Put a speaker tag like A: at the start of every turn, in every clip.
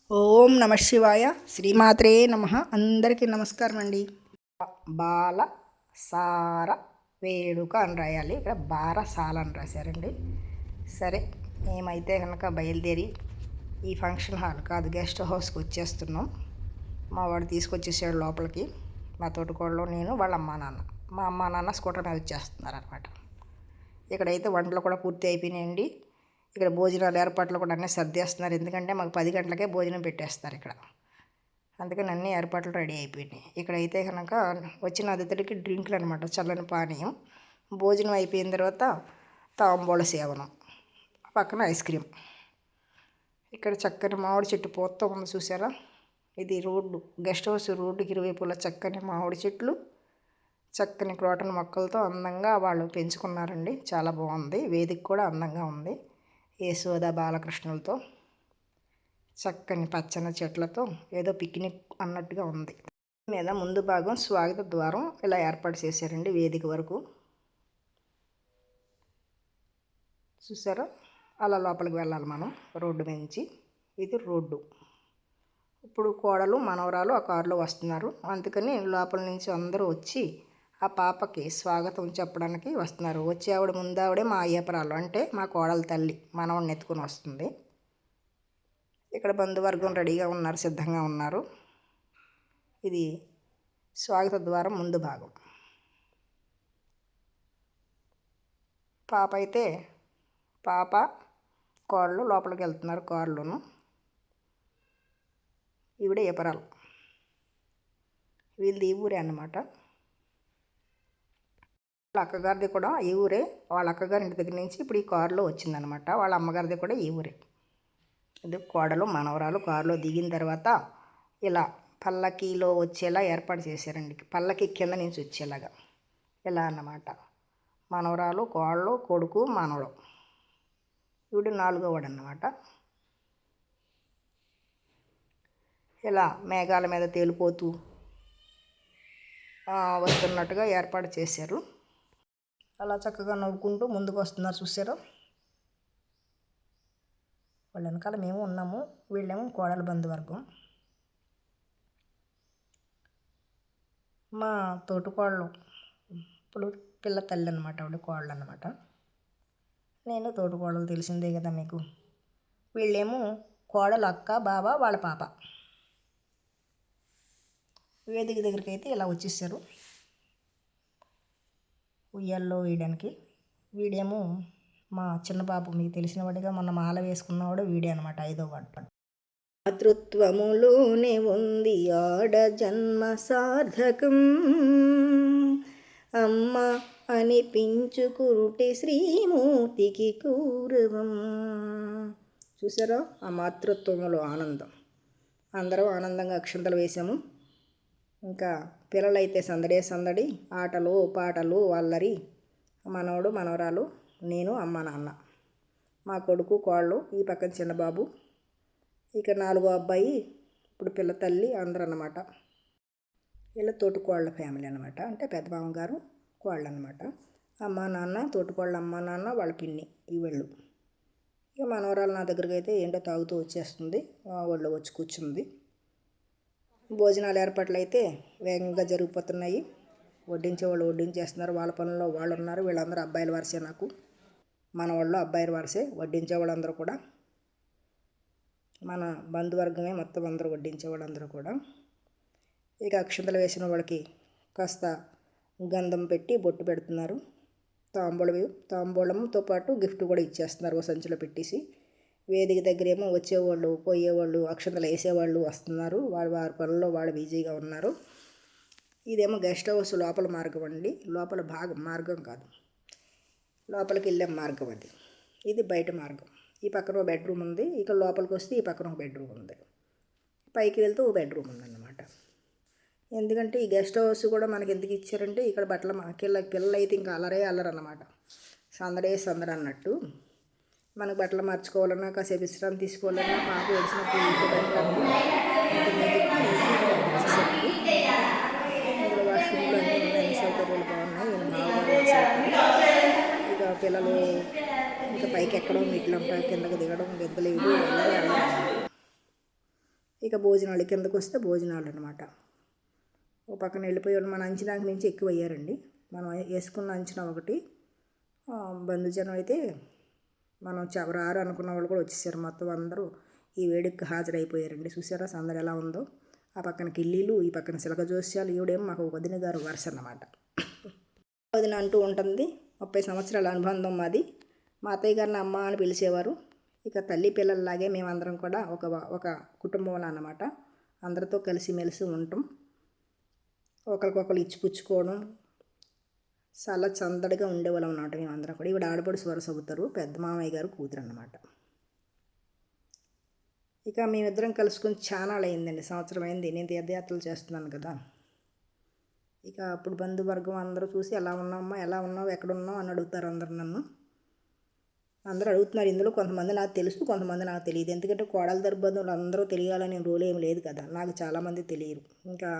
A: ఓం నమ శివాయ శ్రీమాత్రే నమ. అందరికీ నమస్కారం అండి. బాల సార వేడుక అని రాయాలి, ఇక్కడ బారసాల అని రాశారండి. సరే, మేమైతే కనుక బయలుదేరి ఈ ఫంక్షన్ హాల్ కాదు గెస్ట్ హౌస్కి వచ్చేస్తున్నాం. మా వాడు తీసుకొచ్చేసాడు లోపలికి. మా తోటికోడలో నేను, వాళ్ళ అమ్మా నాన్న. మా అమ్మా నాన్న స్కూటర్ మీద వచ్చేస్తున్నారు అనమాట. ఇక్కడైతే వంటలు కూడా పూర్తి అయిపోయినాయండి. ఇక్కడ భోజనాలు ఏర్పాట్లు కూడా అన్నీ సర్దేస్తున్నారు, ఎందుకంటే మాకు 10 గంటలకే భోజనం పెట్టేస్తారు ఇక్కడ. అందుకని అన్ని ఏర్పాట్లు రెడీ అయిపోయినాయి. ఇక్కడైతే కనుక వచ్చిన అతిథులకి డ్రింకులు అనమాట, చల్లని పానీయం. భోజనం అయిపోయిన తర్వాత తాంబూల సేవనం, పక్కన ఐస్ క్రీమ్. ఇక్కడ చక్కని మామిడి చెట్టు పోత ఉంది, చూసారా? ఇది రోడ్డు, గెస్ట్ హౌస్ రోడ్డుకి ఇరువైపులా చక్కని మామిడి చెట్లు, చక్కని క్రోటన్ మొక్కలతో అందంగా వాళ్ళు పెంచుకున్నారండి. చాలా బాగుంది. వేదిక కూడా అందంగా ఉంది, యశోద బాలకృష్ణులతో చక్కని పచ్చని చెట్లతో ఏదో పిక్నిక్ అన్నట్టుగా ఉంది. మీద ముందు భాగం స్వాగత ద్వారం ఇలా ఏర్పాటు చేశారండి, వేదిక వరకు. చూసారా? అలా లోపలికి వెళ్ళాలి మనం రోడ్డు నుంచి. ఇది రోడ్డు. ఇప్పుడు కోడలు మనవరాలు ఆ కారులో వస్తున్నారు, అందుకని లోపల నుంచి అందరూ వచ్చి ఆ పాపకి స్వాగతం చెప్పడానికి వస్తున్నారు. వచ్చే ఆవిడ ముందావిడే మా అయ్యపరాలు, అంటే మా కోడల తల్లి మనవడిని ఎత్తుకుని వస్తుంది. ఇక్కడ బంధువర్గం రెడీగా ఉన్నారు, సిద్ధంగా ఉన్నారు. ఇది స్వాగత ద్వారం ముందు భాగం. పాప కోడలు లోపలికి వెళ్తున్నారు కారులోను. ఈవిడ ఏపరాలు, వీళ్ళది ఈ ఊరే అన్నమాట. వాళ్ళ అక్కగారిది కూడా ఈ ఊరే. వాళ్ళ అక్కగారి ఇంటి దగ్గర నుంచి ఇప్పుడు ఈ కారులో వచ్చిందనమాట. వాళ్ళ అమ్మగారిది కూడా ఈ ఊరే. ఇది కోడలు మనవరాలు కారులో దిగిన తర్వాత ఇలా పల్లకీలో వచ్చేలా ఏర్పాటు చేశారండి. పల్లకి కింద నుంచి వచ్చేలాగా ఇలా అన్నమాట. మనవరాలు, కోడలు, కొడుకు, మనవడు. వీడు 4వ వాడు అన్నమాట. ఇలా మేఘాల మీద తేలిపోతూ వస్తున్నట్టుగా ఏర్పాటు చేశారు. అలా చక్కగా నవ్వుకుంటూ ముందుకు వస్తున్నారు, చూసారా? వాళ్ళ వెనకాల మేము ఉన్నాము. వీళ్ళేమో కోడల బంధువర్గం. మా తోటి కోడలు ఇప్పుడు పిల్ల తల్లి అనమాట, ఆవిడ కోడలు అనమాట. నేను తోటి కోడలు, తెలిసిందే కదా మీకు. వీళ్ళేమో కోడలు అక్క, బావ, వాళ్ళ పాప. వేదిక దగ్గరికి అయితే ఇలా వచ్చేసారు ఉయ్యాల్లో వేయడానికి. వీడేమో మా చిన్న బాబు, మీకు తెలిసిన వాడిగా మొన్న మాల వేసుకున్నవాడు వీడే అనమాట, 5వ వాడు. మాతృత్వములోనే ఉంది ఆడ జన్మ సార్థకం, అమ్మ అనిపించుకురుటే శ్రీమూర్తికి గౌరవం. చూసారా? ఆ మాతృత్వములో ఆనందం. అందరం ఆనందంగా అక్షంతలు వేసాము. ఇంకా పిల్లలైతే సందడే సందడి, ఆటలు పాటలు అల్లరి. మనవడు మనవరాలు, నేను, అమ్మ నాన్న, మా కొడుకు కోళ్ళు, ఈ పక్కన చిన్నబాబు, ఇక 4వ అబ్బాయి, ఇప్పుడు పిల్ల తల్లి, అందరూ అన్నమాట. వీళ్ళ తోటికోళ్ళ ఫ్యామిలీ అనమాట, అంటే పెద్ద మామగారు కోళ్ళు అనమాట. అమ్మ నాన్న, తోటికోళ్ళ అమ్మ నాన్న, వాళ్ళ పిన్ని, ఈ వెళ్ళు. ఇక మనవరాలు నా దగ్గరికి అయితే ఏంటో తాగుతూ వచ్చేస్తుంది, వాళ్ళు వచ్చి కూర్చుంది. భోజనాలు ఏర్పాట్లు అయితే వేగంగా జరిగిపోతున్నాయి. వడ్డించేవాళ్ళు వడ్డించేస్తున్నారు, వాళ్ళ పనుల్లో వాళ్ళు ఉన్నారు. వీళ్ళందరూ అబ్బాయిల వరుసే, నాకు మన వాళ్ళు అబ్బాయిల వరుసే. వడ్డించేవాళ్ళందరూ కూడా మన బంధువర్గమే, మొత్తం అందరూ వడ్డించేవాళ్ళందరూ కూడా. ఇక అక్షంతలు వేసిన వాళ్ళకి కాస్త గంధం పెట్టి బొట్టు పెడుతున్నారు. తాంబూలంతో పాటు గిఫ్ట్ కూడా ఇచ్చేస్తున్నారు, ఓ సంచిలో పెట్టేసి. వేదిక దగ్గర ఏమో వచ్చేవాళ్ళు పోయేవాళ్ళు అక్షంతలు వేసేవాళ్ళు వస్తున్నారు, వారి పనుల్లో వాళ్ళు బిజీగా ఉన్నారు. ఇదేమో గెస్ట్ హౌస్ లోపల మార్గం అండి, లోపల భాగం, మార్గం కాదు, లోపలికి వెళ్ళే మార్గం అది. ఇది బయట మార్గం. ఈ పక్కన ఒక బెడ్రూమ్ ఉంది, ఇక లోపలికి వస్తే ఈ పక్కన ఒక బెడ్రూమ్ ఉంది, పైకి వెళ్తే ఒక బెడ్రూమ్ ఉందన్నమాట. ఎందుకంటే ఈ గెస్ట్ హౌస్ కూడా మనకి ఎందుకు ఇచ్చారంటే, ఇక్కడ పిల్లలు అయితే ఇంకా అల్లరన్నమాట, సందడే సందడి అన్నట్టు. మనకు బట్టలు మార్చుకోవాలన్నా, కాసేపు విశ్రాంతి తీసుకోవాలన్నా, పాప ఏడిసినప్పుడు ఇందులో వాష్రూమ్లు అన్నీ ఉన్నాయి, సౌకర్యాలు బాగున్నాయి. ఇక పిల్లలు ఇంకా పైకి ఎక్కడం, మెట్లు కిందకు దిగడం, గెద్దలేయడం, ఇక భోజనాలు కిందకు వస్తే భోజనాలు అనమాట. ఓ పక్కన వెళ్ళిపోయాడు. మన అంచనాకి నుంచి ఎక్కువ అయ్యారండి. మనం వేసుకున్న అంచనా ఒకటి, బంధుజనం అయితే మనం రారు అనుకున్న వాళ్ళు కూడా వచ్చేసారు. మొత్తం అందరూ ఈ వేడుకకి హాజరైపోయారండి. చూసారా సందడి ఎలా ఉందో. ఆ పక్కన కిల్లీలు, ఈ పక్కన సిలక జోస్యాలు. ఈవిడేమో మాకు వదిన గారు వరుస అన్నమాట. వదిన అంటూ ఉంటుంది. 30 సంవత్సరాల అనుబంధం మాది. మా అత్తయ్య గారిని అమ్మ అని పిలిచేవారు. ఇక తల్లి పిల్లల్లాగే మేమందరం కూడా ఒక కుటుంబంలో అన్నమాట. అందరితో కలిసిమెలిసి ఉంటాం. ఒకరికొకరు ఇచ్చిపుచ్చుకోవడం, చాలా చందడిగా ఉండేవాళ్ళం అన్నమాట మేమందరం కూడా. ఈవిడ ఆడపడుచు వరుస అవుతారు, పెద్ద మామయ్య గారు కూతురు అన్నమాట. ఇక మేమిద్దరం కలుసుకొని చాలా అయిందండి, సంవత్సరం అయింది. నేను తీర్థయాత్రలు చేస్తున్నాను కదా. ఇక అప్పుడు బంధువర్గం అందరూ చూసి ఎలా ఉన్నామ్మా, ఎలా ఉన్నావు, ఎక్కడున్నావు అని అడుగుతారు అందరు నన్ను. అందరూ అడుగుతున్నారు. ఇందులో కొంతమంది నాకు తెలుసు, కొంతమంది నాకు తెలియదు. ఎందుకంటే కోడల బంధువులు అందరూ తెలియాలని రూల్ ఏమి లేదు కదా. నాకు చాలామంది తెలియరు. ఇంకా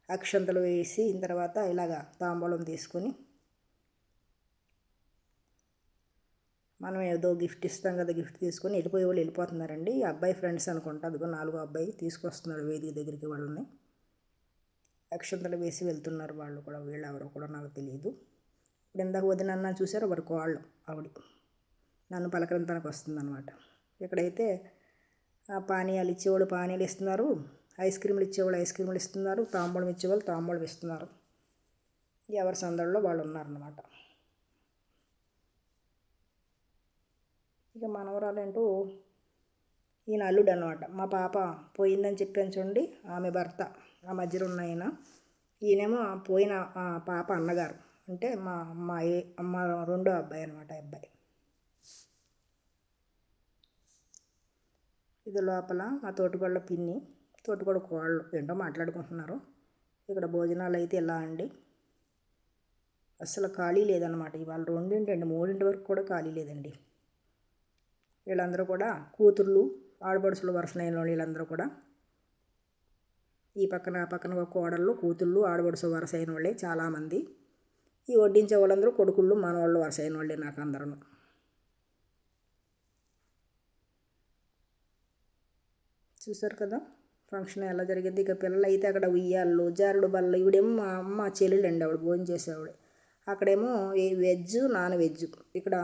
A: అక్షంతలు వేసి తర్వాత ఇలాగా తాంబూలం తీసుకొని మనం ఏదో గిఫ్ట్ ఇస్తాం కదా, గిఫ్ట్ తీసుకొని వెళ్ళిపోయే వాళ్ళు వెళ్ళిపోతున్నారండి. ఈ అబ్బాయి ఫ్రెండ్స్ అనుకుంటా. అదిగో 4వ అబ్బాయి తీసుకొస్తున్నాడు వేదిక దగ్గరికి వాళ్ళని. అక్షంతలు వేసి వెళ్తున్నారు వాళ్ళు కూడా. వీళ్ళు ఎవరో కూడా నాకు తెలియదు. ఇప్పుడు ఇందాక వదినన్నా చూసారు, వాడు కోళ్ళు ఆవిడ నన్ను పలకరించడానికి వస్తుందన్నమాట. ఇక్కడైతే పానీయాలు ఇచ్చేవాళ్ళు పానీయాలు ఇస్తున్నారు, ఐస్ క్రీములు ఇచ్చేవాళ్ళు ఐస్ క్రీములు ఇస్తున్నారు, తాంబూలం ఇచ్చేవాళ్ళు తాంబూలం ఇస్తున్నారు. ఎవరి సందడిలో వాళ్ళు ఉన్నారన్నమాట. ఇక మనవరాలేంటూ ఈయన అల్లుడు అనమాట. మా పాప పోయిందని చెప్పాను చూడండి, ఆమె భర్త ఆ మధ్యలో ఉన్న ఆయన. ఈయనేమో పోయిన పాప అన్నగారు, అంటే మా అమ్మ రెండో అబ్బాయి అనమాట. అబ్బాయి ఇది లోపల మా తోటికోళ్ళ పిన్ని, తోటికోడ కోళ్ళు ఏంటో మాట్లాడుకుంటున్నారు. ఇక్కడ భోజనాలు అయితే ఎలా అండి, అసలు ఖాళీ లేదన్నమాట. ఇవాళ 2 3 వరకు కూడా ఖాళీ లేదండి. వీళ్ళందరూ కూడా కూతుర్లు, ఆడపడుచులు వరుసనైన వాళ్ళు వీళ్ళందరూ కూడా. ఈ పక్కన ఆ పక్కన కోడళ్ళు, కూతుళ్ళు, ఆడపడుచు వరుస అయిన వాళ్ళే చాలామంది. ఈ వడ్డించే వాళ్ళందరూ కొడుకుళ్ళు, మనవాళ్ళు వరుస అయిన వాళ్ళే నాకు అందరూ. చూసారు కదా ఫంక్షన్ ఎలా జరిగింది. ఇక పిల్లలు అయితే అక్కడ ఉయ్యాళ్ళు, జారుడు బల్ల. ఇవిడేమో మా అమ్మ చెల్లెలండి, ఆవిడ భోజనం చేసేవాడు. అక్కడేమో వెజ్, నాన్ వెజ్. ఇక్కడ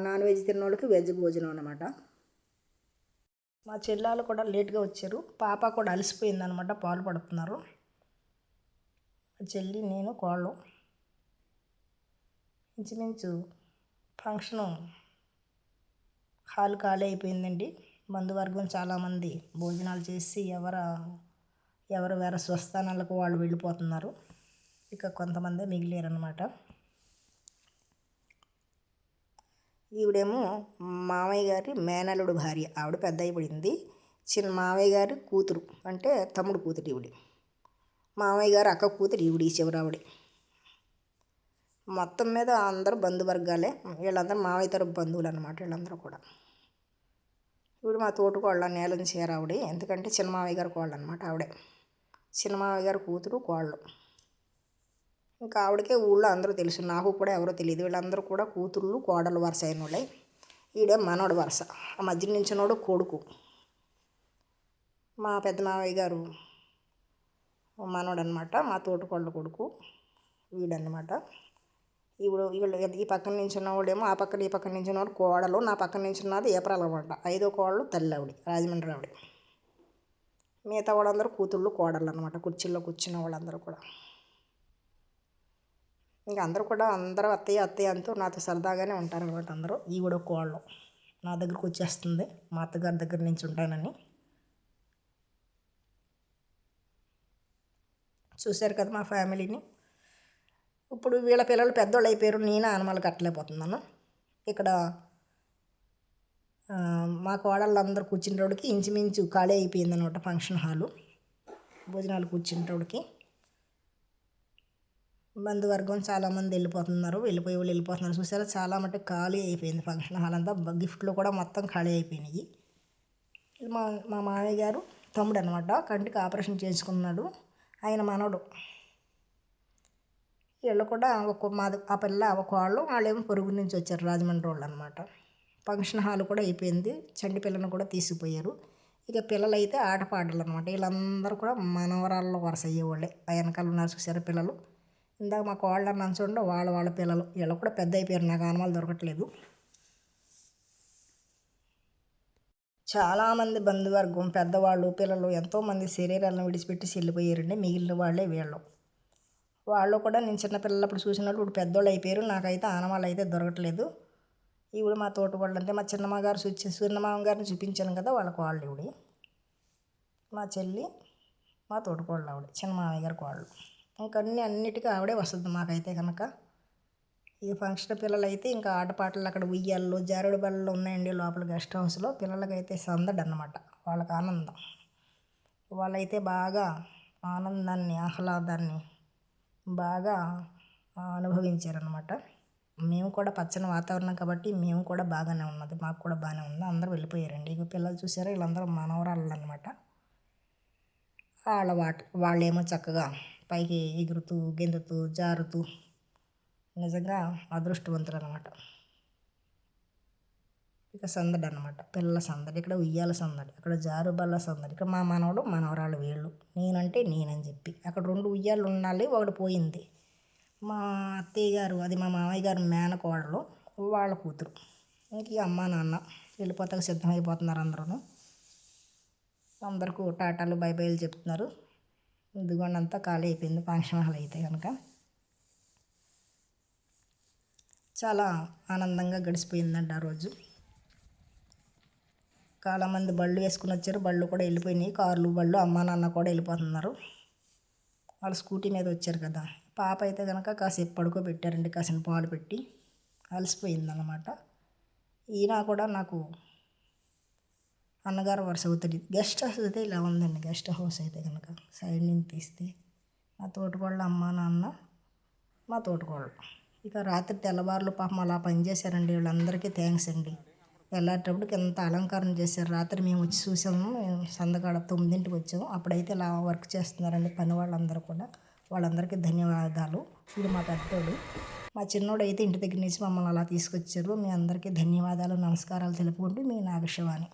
A: నాన్ వెజ్ తిన్నోళ్ళకి వెజ్ భోజనం అన్నమాట. మా చెల్లెలు కూడా లేట్గా వచ్చారు. పాప కూడా అలసిపోయింది అనమాట, పాలు పడుతున్నారు. చెల్లి, నేను, కోళ్ళు. ఇంచుమించు ఫంక్షను హాల్ ఖాళీ అయిపోయిందండి. బంధువర్గం చాలామంది భోజనాలు చేసి ఎవరు వేరే స్వస్థానాలకు వాళ్ళు వెళ్ళిపోతున్నారు. ఇక కొంతమంది మిగిలేరన్నమాట. ఈవిడేమో మామయ్య గారి మేనల్లుడు భార్య. ఆవిడ పెద్ద అయిపోయింది. చిన్న మామయ్య గారి కూతురు, అంటే తమ్ముడు కూతురు ఈవిడ. మామయ్య గారు అక్క కూతురు ఈవిడ, చివరావిడ. మొత్తం మీద అందరూ బంధువర్గాలే. వీళ్ళందరూ మామయ్య తరపు బంధువులు అనమాట వీళ్ళందరూ కూడా. ఇప్పుడు మా తోటికోళ్ళ నేలం చేరావిడ, ఎందుకంటే చిన్న మామయ్య గారు కోళ్ళు అనమాట. ఆవిడే చిన్న మామయ్య గారు కూతురు, కోళ్ళు. ఇంకా ఆవిడకే ఊళ్ళో అందరూ తెలుసు, నాకు కూడా ఎవరో తెలియదు. వీళ్ళందరూ కూడా కూతుళ్ళు, కోడలు వరుస అయిన వాళ్ళే. ఈడే మనోడు వరుస, ఆ మధ్య నుంచినోడు కొడుకు. మా పెద్ద మామయ్య గారు మనోడు అనమాట, మా తోటికోళ్ళ కొడుకు వీడన్నమాట. వీళ్ళు ఈ పక్కన నుంచి ఉన్నవాడేమో ఆ పక్కన, ఈ పక్కన నుంచి ఉన్నవాడు కోడలు. నా పక్కన నుంచి ఉన్నది ఏప్రిల్ అనమాట, 5వ కోడలు తల్లి ఆవిడ, రాజమండ్రి ఆవిడ. మిగతా వాళ్ళందరూ కూతుళ్ళు, కోడళ్ళు అనమాట. కుర్చీల్లో కూర్చున్న వాళ్ళందరూ కూడా. ఇంకా అందరూ కూడా అత్తయ్య అత్తయ్య అంటూ నాతో సరదాగానే ఉంటారనమాట అందరూ. ఈవిడ కోళ్ళు నా దగ్గరకు వచ్చేస్తుంది, మా అత్తగారి దగ్గర నుంచి ఉంటానని. చూశారు కదా మా ఫ్యామిలీని. ఇప్పుడు వీళ్ళ పిల్లలు పెద్దోళ్ళు అయిపోయారు, నేను ఆనమాలు కట్టలేకపోతున్నాను. ఇక్కడ మా కోడళ్ళందరూ కూర్చునేటోడికి ఇంచుమించు ఖాళీ అయిపోయింది అనమాట ఫంక్షన్ హాలు. భోజనాలు కూర్చునేటోడికి బంధువర్గం చాలామంది వెళ్ళిపోతున్నారు, వెళ్ళిపోయే వాళ్ళు వెళ్ళిపోతున్నారు. చూసారా చాలా మటుకు ఖాళీ అయిపోయింది ఫంక్షన్ హాల్ అంతా. గిఫ్ట్లు కూడా మొత్తం ఖాళీ అయిపోయినాయి. మా మామయ్య గారు తమ్ముడు అనమాట, కంటికి ఆపరేషన్ చేసుకున్నాడు, ఆయన మనవడు. వీళ్ళు కూడా ఆ పిల్ల ఒక వాళ్ళేమో పొరుగు నుంచి వచ్చారు, రాజమండ్రి వాళ్ళు అనమాట. ఫంక్షన్ హాల్ కూడా అయిపోయింది. చంటి పిల్లను కూడా తీసుకుపోయారు. ఇక పిల్లలైతే ఆటపాటలు అనమాట. వీళ్ళందరూ కూడా మనవరాళ్ళలో వరుస అయ్యేవాళ్ళే. ఆ వెనకాల ఉన్నారు చూసారా పిల్లలు. ఇందాక మా కోళ్ళ నంచుండే వాళ్ళ పిల్లలు. వీళ్ళు కూడా పెద్ద అయిపోయారు, నాకు ఆనవాళ్ళు దొరకట్లేదు. చాలామంది బంధువర్గం పెద్దవాళ్ళు పిల్లలు ఎంతోమంది శరీరాలను విడిచిపెట్టి వెళ్ళిపోయారండి. మిగిలిన వాళ్ళే వీళ్ళు. వాళ్ళు కూడా నేను చిన్నపిల్లలప్పుడు చూసినప్పుడు ఇప్పుడు పెద్దోళ్ళు అయిపోయారు. నాకైతే ఆనవాళ్ళు అయితే దొరకట్లేదు. ఈవిడ మా తోటకోళ్ళు అంటే మా చిన్నమామ గారిని చూపించాను కదా, వాళ్ళ కోళ్ళు ఈవిడ. మా చెల్లి మా తోటకోళ్ళు ఆవిడ, చిన్న మామయ్య గారి కోళ్ళు. అన్నిటికీ ఆవిడే వస్తుంది మాకైతే కనుక. ఈ ఫంక్షన్ పిల్లలు అయితే ఇంకా ఆటపాటలు అక్కడ ఉయ్యాల్లో జారుడు బళ్ళు ఉన్నాయండి లోపల గెస్ట్ హౌస్లో. పిల్లలకైతే సందడి అన్నమాట, వాళ్ళకి ఆనందం. వాళ్ళైతే బాగా ఆనందాన్ని ఆహ్లాదాన్ని బాగా అనుభవించారనమాట. మేము కూడా పచ్చని వాతావరణం కాబట్టి మేము కూడా బాగానే ఉన్నది, మాకు కూడా బాగానే ఉంది. అందరూ వెళ్ళిపోయారండి. ఇక పిల్లలు చూసారా, వీళ్ళందరూ మనవరాళ్ళు అనమాట. వాళ్ళేమో చక్కగా పైకి ఎగురుతూ గెంతుతూ జారుతూ నిజంగా అదృష్టవంతులు అనమాట. ఇక సందడి అనమాట, పిల్లల సందడి. ఇక్కడ ఉయ్యాల సందడి, అక్కడ జారుబల్ల సందడి. ఇక్కడ మా మనవడు మనవరాలు వీళ్ళు, నేనని చెప్పి అక్కడ 2 ఉయ్యాలు ఉండాలి, ఒకటి పోయింది. మా అత్తయ్య గారు, అది మా మామయ్య గారు మేనకోడలు, వాళ్ళ కూతురు. ఇంక అమ్మ నాన్న వెళ్ళిపోతాక సిద్ధమైపోతున్నారు అందరూ. అందరికీ టాటాలు బై బైలు చెప్తున్నారు. ఇదిగోండి అంతా ఖాళీ అయిపోయింది ఫంక్షన్ హాల్ అయితే కనుక. చాలా ఆనందంగా గడిచిపోయిందండి ఆ రోజు. చాలామంది బళ్ళు వేసుకుని వచ్చారు, బళ్ళు కూడా వెళ్ళిపోయినాయి. కార్లు బళ్ళు అమ్మ నాన్న కూడా వెళ్ళిపోతున్నారు. వాళ్ళు స్కూటీ మీద వచ్చారు కదా. పాప అయితే కనుక కాసేపు పడుకోబెట్టారండి, కాసిన పాలు పెట్టి. అలసిపోయిందన్నమాట. ఈయన కూడా నాకు అన్నగారు వరుస అవుతుంది. గెస్ట్ హౌస్ అయితే ఇలా ఉందండి. గెస్ట్ హౌస్ అయితే కనుక సైడ్ నుంచి తీస్తే మా తోటకోళ్ళ అమ్మ నాన్న, మా తోటకోళ్ళు. ఇక రాత్రి తెల్లవారులు పాపం అలా పనిచేశారండి. వీళ్ళందరికీ థ్యాంక్స్ అండి. వెళ్ళేటప్పటికి ఎంత అలంకారం చేశారు. రాత్రి మేము వచ్చి చూసాము, సందకాడ 9ంటికి వచ్చాము. అప్పుడైతే ఇలా వర్క్ చేస్తున్నారండి పని వాళ్ళందరూ కూడా. వాళ్ళందరికీ ధన్యవాదాలు. ఇది మా పెద్దోడు. మా చిన్నోడు అయితే ఇంటి దగ్గర నుంచి మమ్మల్ని అలా తీసుకొచ్చారు. మీ అందరికీ ధన్యవాదాలు నమస్కారాలు తెలుపుకుంటూ మీ నాగశివాని.